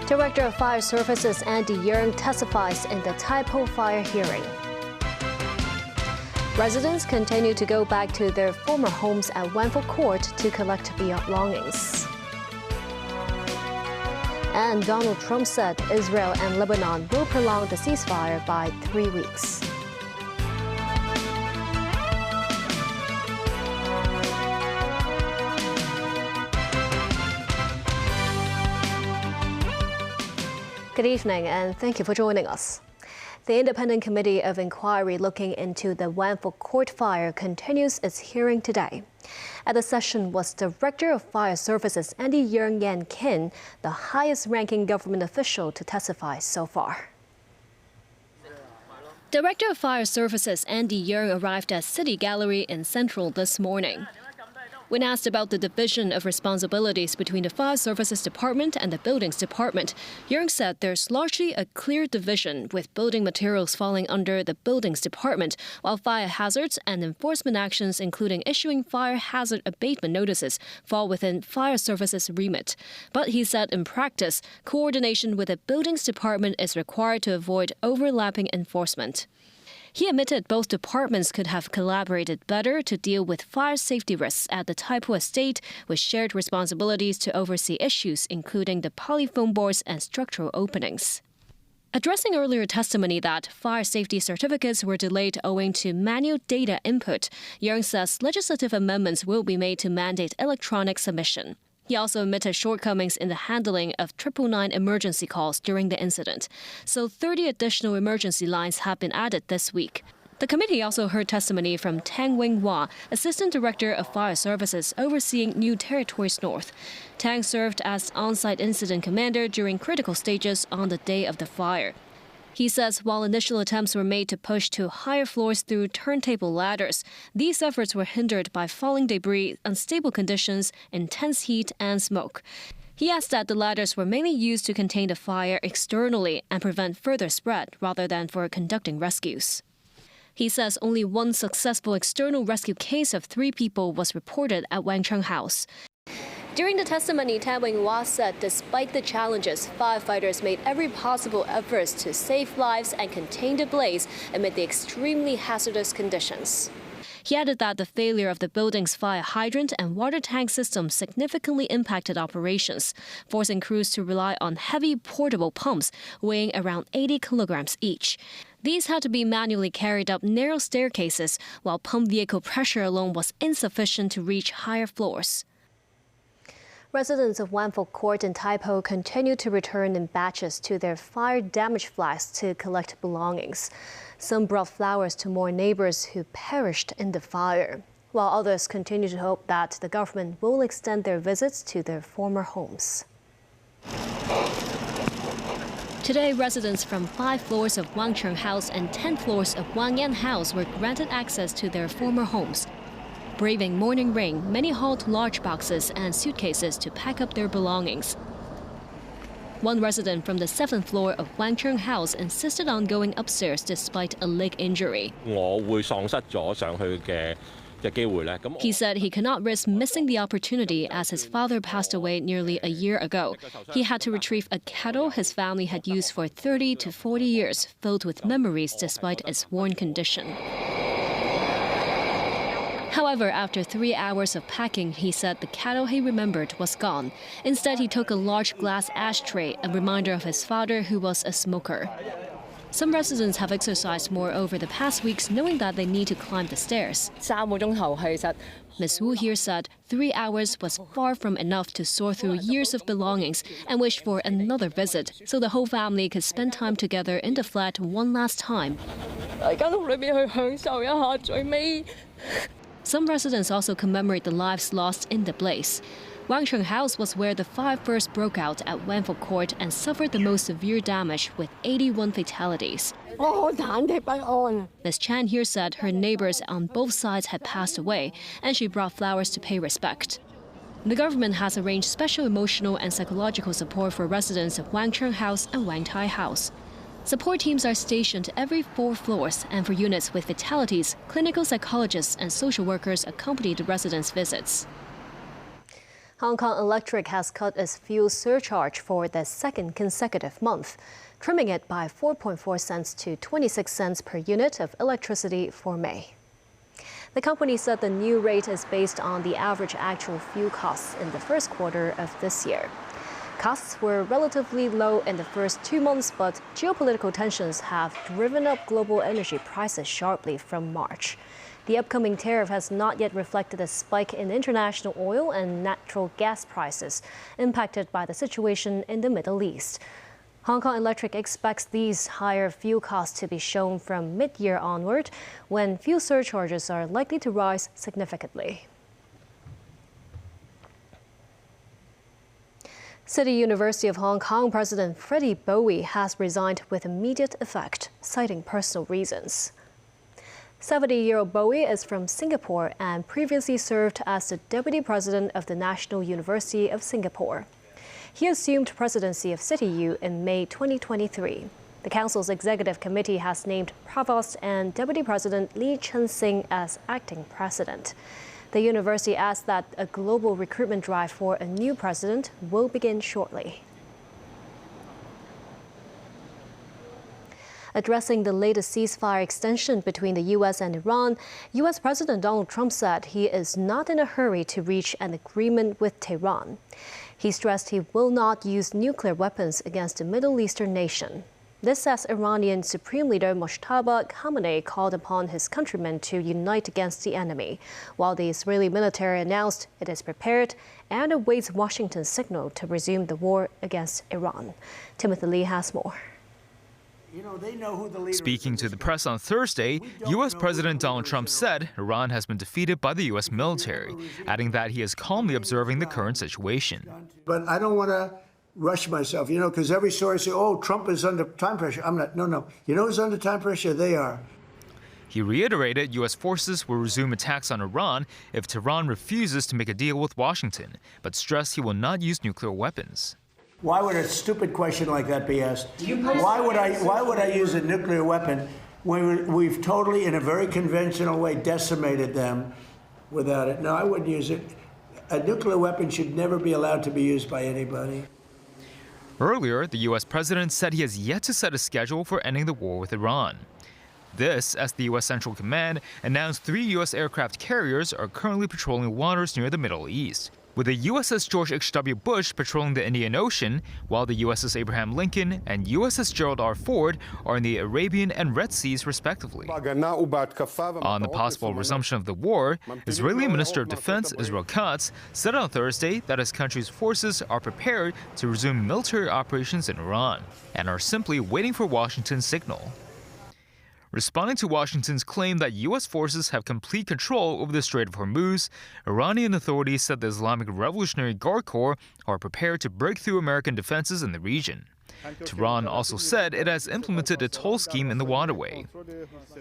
Director of Fire Services Andy Yeung testifies in the Tai Po fire hearing. Residents continue to go back to their former homes at Wang Fuk Court to collect belongings. And Donald Trump said Israel and Lebanon will prolong the ceasefire by 3 weeks. Good evening, and thank you for joining us. The Independent Committee of Inquiry looking into the Wang Fuk Court fire continues its hearing today. At the session was Director of Fire Services Andy Yeung Yan Kin, the highest-ranking government official to testify so far. Director of Fire Services Andy Yeung arrived at City Gallery in Central this morning. When asked about the division of responsibilities between the Fire Services Department and the Buildings Department, Yeung said there's largely a clear division, with building materials falling under the Buildings Department, while fire hazards and enforcement actions, including issuing fire hazard abatement notices, fall within Fire Services' remit. But he said in practice, coordination with the Buildings Department is required to avoid overlapping enforcement. He admitted both departments could have collaborated better to deal with fire safety risks at the Tai Po estate, with shared responsibilities to oversee issues including the polyfoam boards and structural openings. Addressing earlier testimony that fire safety certificates were delayed owing to manual data input, Yeung says legislative amendments will be made to mandate electronic submission. He also admitted shortcomings in the handling of 999 emergency calls during the incident, so 30 additional emergency lines have been added this week. The committee also heard testimony from Tang Wing-Hwa, Assistant Director of Fire Services overseeing New Territories North. Tang served as on-site incident commander during critical stages on the day of the fire. He says while initial attempts were made to push to higher floors through turntable ladders, these efforts were hindered by falling debris, unstable conditions, intense heat, and smoke. He adds that the ladders were mainly used to contain the fire externally and prevent further spread rather than for conducting rescues. He says only one successful external rescue case of 3 people was reported at Wang Chung House. During the testimony, Tang Wing-Hwa said despite the challenges, firefighters made every possible effort to save lives and contain the blaze amid the extremely hazardous conditions. He added that the failure of the building's fire hydrant and water tank system significantly impacted operations, forcing crews to rely on heavy portable pumps weighing around 80 kilograms each. These had to be manually carried up narrow staircases, while pump vehicle pressure alone was insufficient to reach higher floors. Residents of Wang Fuk Court in Tai Po continue to return in batches to their fire-damaged flats to collect belongings. Some brought flowers to mourn neighbors who perished in the fire, while others continue to hope that the government will extend their visits to their former homes. Today, residents from 5 floors of Wang Chung House and 10 floors of Wang Yan House were granted access to their former homes. Braving morning rain, many hauled large boxes and suitcases to pack up their belongings. One resident from the 7th floor of Wang Chung House insisted on going upstairs despite a leg injury. He said he cannot risk missing the opportunity as his father passed away nearly a year ago. He had to retrieve a kettle his family had used for 30 to 40 years, filled with memories despite its worn condition. However, after 3 hours of packing, he said the kettle he remembered was gone. Instead, he took a large glass ashtray, a reminder of his father who was a smoker. Some residents have exercised more over the past weeks, knowing that they need to climb the stairs. Ms. Wu here said 3 hours was far from enough to sort through years of belongings and wished for another visit, so the whole family could spend time together in the flat one last time. Some residents also commemorate the lives lost in the blaze. Wang Chung House was where the fire first broke out at Wang Fuk Court and suffered the most severe damage, with 81 fatalities. Ms. Chan here said her neighbors on both sides had passed away, and she brought flowers to pay respect. The government has arranged special emotional and psychological support for residents of Wang Chung House and Wang Tai House. Support teams are stationed every 4 floors, and for units with fatalities, clinical psychologists and social workers accompany the residents' visits. Hong Kong Electric has cut its fuel surcharge for the second consecutive month, trimming it by 4.4 cents to 26 cents per unit of electricity for May. The company said the new rate is based on the average actual fuel costs in the first quarter of this year. Costs were relatively low in the first 2 months, but geopolitical tensions have driven up global energy prices sharply from March. The upcoming tariff has not yet reflected a spike in international oil and natural gas prices impacted by the situation in the Middle East. Hong Kong Electric expects these higher fuel costs to be shown from mid-year onward, when fuel surcharges are likely to rise significantly. City University of Hong Kong President Freddie Bowie has resigned with immediate effect, citing personal reasons. 70-year-old Bowie is from Singapore and previously served as the Deputy President of the National University of Singapore. He assumed presidency of CityU in May 2023. The council's executive committee has named Provost and Deputy President Lee Chen-sing as acting president. The university adds that a global recruitment drive for a new president will begin shortly. Addressing the latest ceasefire extension between the U.S. and Iran, U.S. President Donald Trump said he is not in a hurry to reach an agreement with Tehran. He stressed he will not use nuclear weapons against a Middle Eastern nation. This as Iranian Supreme Leader Mojtaba Khamenei called upon his countrymen to unite against the enemy, while the Israeli military announced it is prepared and awaits Washington's signal to resume the war against Iran. Timothy Lee has more. Speaking to the press on Thursday, U.S. President Donald Trump said Iran has been defeated by the U.S. military, adding that he is calmly observing the current situation. But I don't want to rush myself, because every source says, oh, Trump is under time pressure. I'm not. No. You know who's under time pressure? They are. He reiterated U.S. forces will resume attacks on Iran if Tehran refuses to make a deal with Washington, but stressed he will not use nuclear weapons. Why would a stupid question like that be asked? Why would I use a nuclear weapon when we've totally, in a very conventional way, decimated them without it? No, I wouldn't use it. A nuclear weapon should never be allowed to be used by anybody. Earlier, the U.S. president said he has yet to set a schedule for ending the war with Iran. This, as the U.S. Central Command announced 3 U.S. aircraft carriers are currently patrolling waters near the Middle East, with the USS George H.W. Bush patrolling the Indian Ocean, while the USS Abraham Lincoln and USS Gerald R. Ford are in the Arabian and Red Seas, respectively. On the possible resumption of the war, Israeli Minister of Defense Israel Katz said on Thursday that his country's forces are prepared to resume military operations in Iran and are simply waiting for Washington's signal. Responding to Washington's claim that U.S. forces have complete control over the Strait of Hormuz, Iranian authorities said the Islamic Revolutionary Guard Corps are prepared to break through American defenses in the region. Tehran also said it has implemented a toll scheme in the waterway.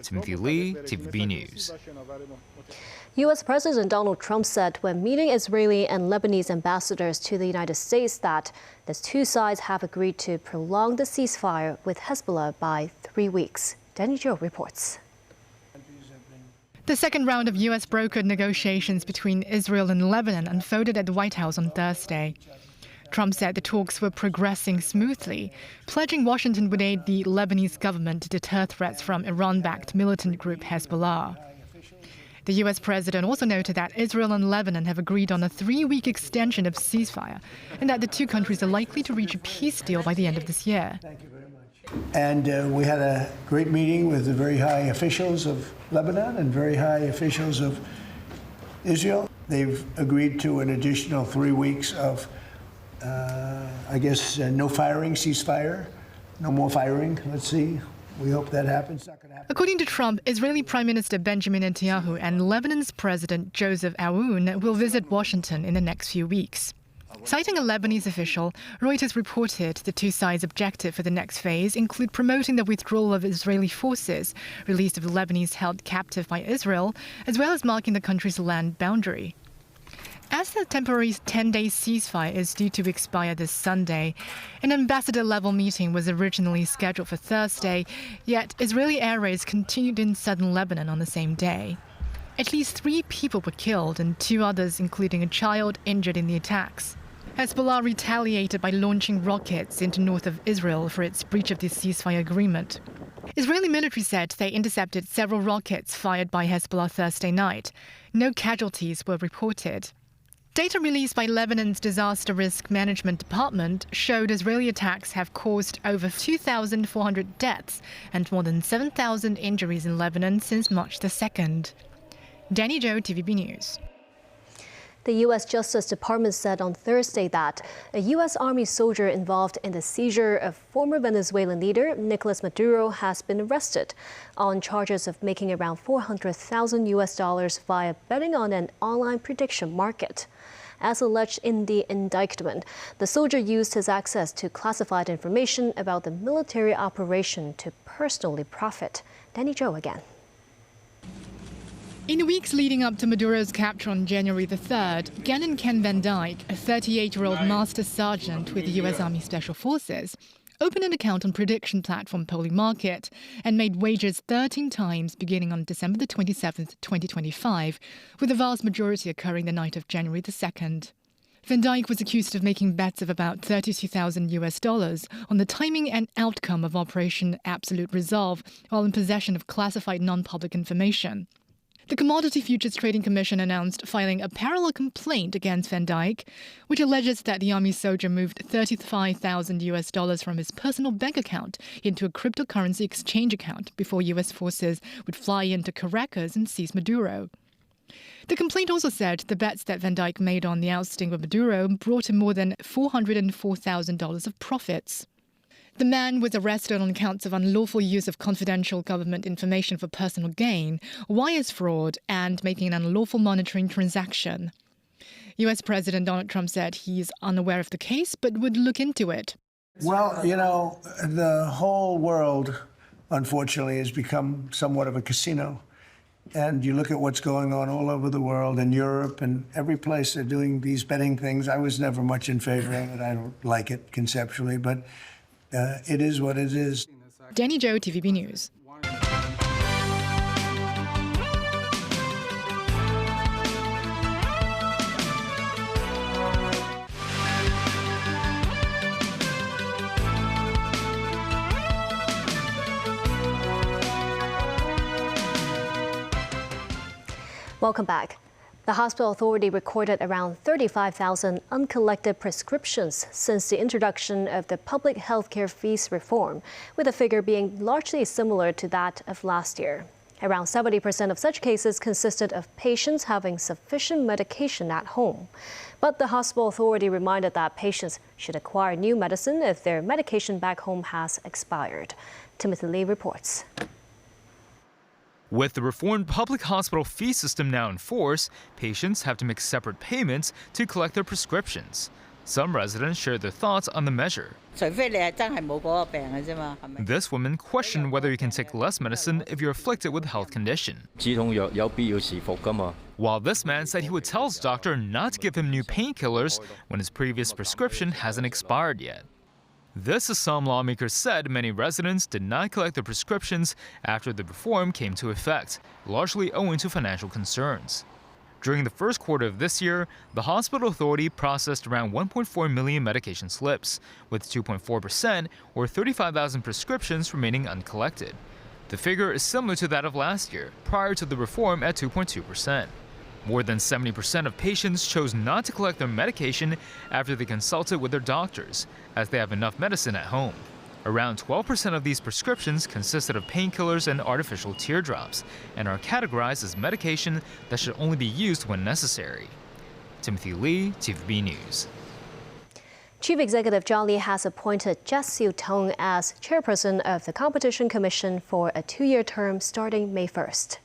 Timothy Lee, TVB News. U.S. President Donald Trump said when meeting Israeli and Lebanese ambassadors to the United States that the two sides have agreed to prolong the ceasefire with Hezbollah by 3 weeks. Danny Zhou reports. The second round of U.S. brokered negotiations between Israel and Lebanon unfolded at the White House on Thursday. Trump said the talks were progressing smoothly, pledging Washington would aid the Lebanese government to deter threats from Iran-backed militant group Hezbollah. The U.S. president also noted that Israel and Lebanon have agreed on a 3-week extension of ceasefire and that the two countries are likely to reach a peace deal by the end of this year. And we had a great meeting with the very high officials of Lebanon and very high officials of Israel. They've agreed to an additional 3 weeks of, no firing, ceasefire, no more firing. Let's see. We hope that happens. According to Trump, Israeli Prime Minister Benjamin Netanyahu and Lebanon's President Joseph Aoun will visit Washington in the next few weeks. Citing a Lebanese official, Reuters reported the two sides' objective for the next phase include promoting the withdrawal of Israeli forces, release of Lebanese held captive by Israel, as well as marking the country's land boundary. As the temporary 10-day ceasefire is due to expire this Sunday, an ambassador-level meeting was originally scheduled for Thursday, yet Israeli air raids continued in southern Lebanon on the same day. At least 3 people were killed and 2 others, including a child, injured in the attacks. Hezbollah retaliated by launching rockets into north of Israel for its breach of the ceasefire agreement. Israeli military said they intercepted several rockets fired by Hezbollah Thursday night. No casualties were reported. Data released by Lebanon's Disaster Risk Management Department showed Israeli attacks have caused over 2,400 deaths and more than 7,000 injuries in Lebanon since March the 2nd. Danny Zhou, TVB News. The U.S. Justice Department said on Thursday that a U.S. Army soldier involved in the seizure of former Venezuelan leader Nicolas Maduro has been arrested on charges of making around $400,000 US via betting on an online prediction market. As alleged in the indictment, the soldier used his access to classified information about the military operation to personally profit. Danny Zhou again. In the weeks leading up to Maduro's capture on January the 3rd, Gannon Ken Van Dyke, a 38-year-old master sergeant with the U.S. Army Special Forces, opened an account on prediction platform Polymarket and made wagers 13 times beginning on December the 27th, 2025, with the vast majority occurring the night of January the 2nd. Van Dyke was accused of making bets of about $32,000 US on the timing and outcome of Operation Absolute Resolve while in possession of classified non-public information. The Commodity Futures Trading Commission announced filing a parallel complaint against Van Dyke, which alleges that the Army soldier moved $35,000 US from his personal bank account into a cryptocurrency exchange account before U.S. forces would fly into Caracas and seize Maduro. The complaint also said the bets that Van Dyke made on the ousting of Maduro brought him more than $404,000 of profits. The man was arrested on counts of unlawful use of confidential government information for personal gain, wires fraud, and making an unlawful monitoring transaction. U.S. President Donald Trump said he's unaware of the case, but would look into it. Well, you know, the whole world, unfortunately, has become somewhat of a casino. And you look at what's going on all over the world, in Europe and every place they're doing these betting things. I was never much in favor of it. I don't like it conceptually, but it is what it is. Danny Zhou, TVB News. Welcome back. The hospital authority recorded around 35,000 uncollected prescriptions since the introduction of the public healthcare fees reform, with the figure being largely similar to that of last year. Around 70% of such cases consisted of patients having sufficient medication at home. But the hospital authority reminded that patients should acquire new medicine if their medication back home has expired. Timothy Lee reports. With the reformed public hospital fee system now in force, patients have to make separate payments to collect their prescriptions. Some residents shared their thoughts on the measure. This woman questioned whether you can take less medicine if you're afflicted with a health condition. While this man said he would tell his doctor not to give him new painkillers when his previous prescription hasn't expired yet. This, as some lawmakers said, many residents did not collect their prescriptions after the reform came into effect, largely owing to financial concerns. During the first quarter of this year, the hospital authority processed around 1.4 million medication slips, with 2.4% or 35,000 prescriptions remaining uncollected. The figure is similar to that of last year, prior to the reform at 2.2%. More than 70% of patients chose not to collect their medication after they consulted with their doctors, as they have enough medicine at home. Around 12% of these prescriptions consisted of painkillers and artificial teardrops, and are categorized as medication that should only be used when necessary. Timothy Lee, TVB News. Chief Executive John Lee has appointed Jess Siu-Tung as chairperson of the Competition Commission for a 2-year term starting May 1st.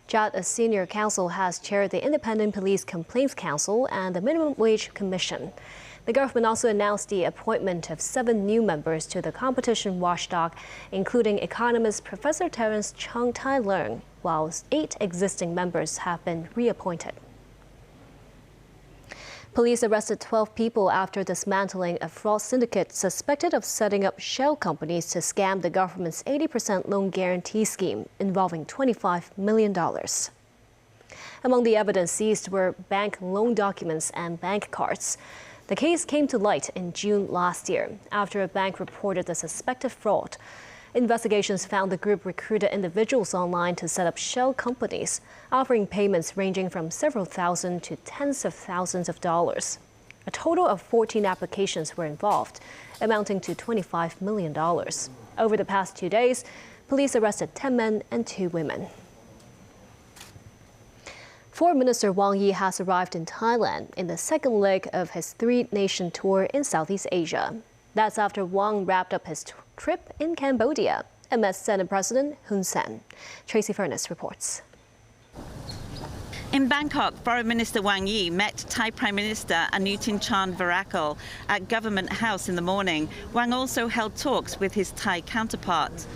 Jad, a senior counsel, has chaired the Independent Police Complaints Council and the Minimum Wage Commission. The government also announced the appointment of 7 new members to the competition watchdog, including economist Professor Terence Chung Tai Leung, while 8 existing members have been reappointed. Police arrested 12 people after dismantling a fraud syndicate suspected of setting up shell companies to scam the government's 80% loan guarantee scheme involving $25 million. Among the evidence seized were bank loan documents and bank cards. The case came to light in June last year after a bank reported the suspected fraud. Investigations found the group recruited individuals online to set up shell companies, offering payments ranging from several thousand to tens of thousands of dollars. A total of 14 applications were involved, amounting to $25 million. Over the past 2 days, police arrested 10 men and 2 women. Foreign Minister Wang Yi has arrived in Thailand in the second leg of his 3-nation tour in Southeast Asia. That's after Wang wrapped up his trip in Cambodia and met Senate President Hun Sen. Tracy Furness reports. In Bangkok, Foreign Minister Wang Yi met Thai Prime Minister Anutin Charnvirakul at Government House in the morning. Wang also held talks with his Thai counterpart.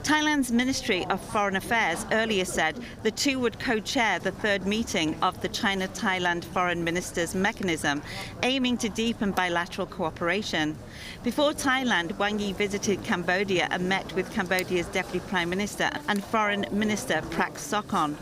Thailand's Ministry of Foreign Affairs earlier said the two would co-chair the 3rd meeting of the China-Thailand Foreign Ministers Mechanism, aiming to deepen bilateral cooperation. Before Thailand, Wang Yi visited Cambodia and met with Cambodia's Deputy Prime Minister and Foreign Minister Prak Sokhonn.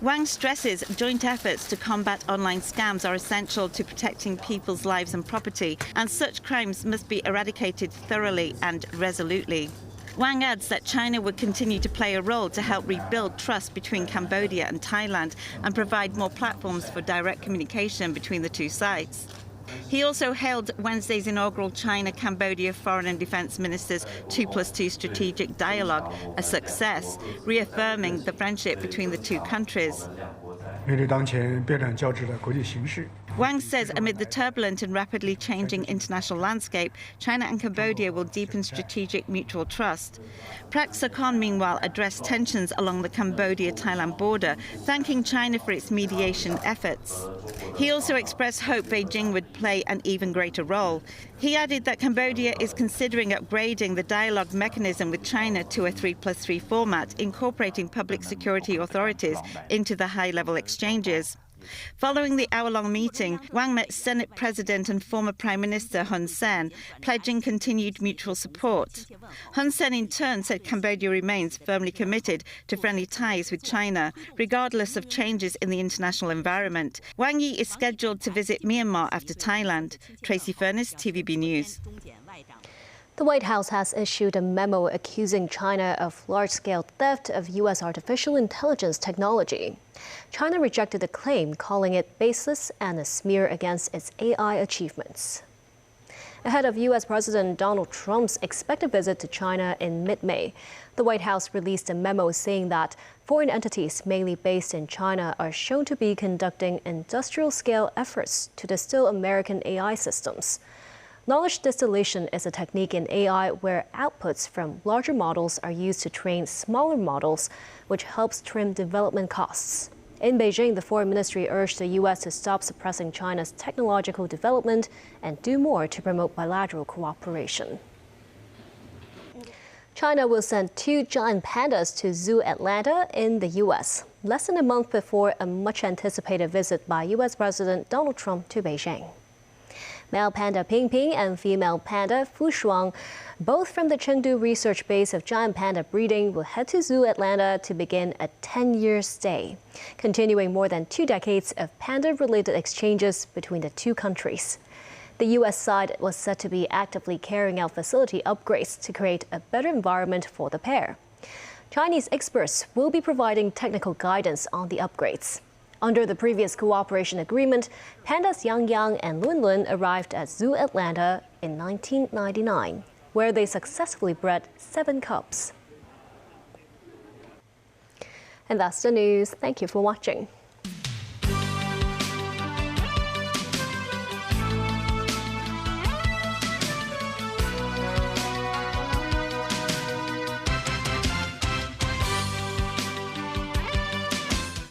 Wang stresses joint efforts to combat online scams are essential to protecting people's lives and property, and such crimes must be eradicated thoroughly and resolutely. Wang adds that China would continue to play a role to help rebuild trust between Cambodia and Thailand and provide more platforms for direct communication between the two sides. He also hailed Wednesday's inaugural China-Cambodia Foreign and Defence Ministers 2+2 strategic dialogue a success, reaffirming the friendship between the two countries. Wang says amid the turbulent and rapidly changing international landscape, China and Cambodia will deepen strategic mutual trust. Prak Sokhonn, meanwhile, addressed tensions along the Cambodia-Thailand border, thanking China for its mediation efforts. He also expressed hope Beijing would play an even greater role. He added that Cambodia is considering upgrading the dialogue mechanism with China to a 3+3 format, incorporating public security authorities into the high-level exchanges. Following the hour-long meeting, Wang met Senate President and former Prime Minister Hun Sen, pledging continued mutual support. Hun Sen in turn said Cambodia remains firmly committed to friendly ties with China, regardless of changes in the international environment. Wang Yi is scheduled to visit Myanmar after Thailand. Tracy Furness, TVB News. The White House has issued a memo accusing China of large-scale theft of U.S. artificial intelligence technology. China rejected the claim, calling it baseless and a smear against its AI achievements. Ahead of U.S. President Donald Trump's expected visit to China in mid-May, the White House released a memo saying that foreign entities, mainly based in China, are shown to be conducting industrial-scale efforts to distill American AI systems. Knowledge distillation is a technique in AI where outputs from larger models are used to train smaller models, which helps trim development costs. In Beijing, the Foreign Ministry urged the U.S. to stop suppressing China's technological development and do more to promote bilateral cooperation. China will send 2 giant pandas to Zoo Atlanta in the U.S., less than a month before a much-anticipated visit by U.S. President Donald Trump to Beijing. Male panda Ping Ping and female panda Fu Shuang, both from the Chengdu research base of giant panda breeding, will head to Zoo Atlanta to begin a 10-year stay, continuing more than 2 decades of panda-related exchanges between the two countries. The U.S. side was said to be actively carrying out facility upgrades to create a better environment for the pair. Chinese experts will be providing technical guidance on the upgrades. Under the previous cooperation agreement, pandas Yang Yang and Lun Lun arrived at Zoo Atlanta in 1999, where they successfully bred 7 cubs. And that's the news. Thank you for watching.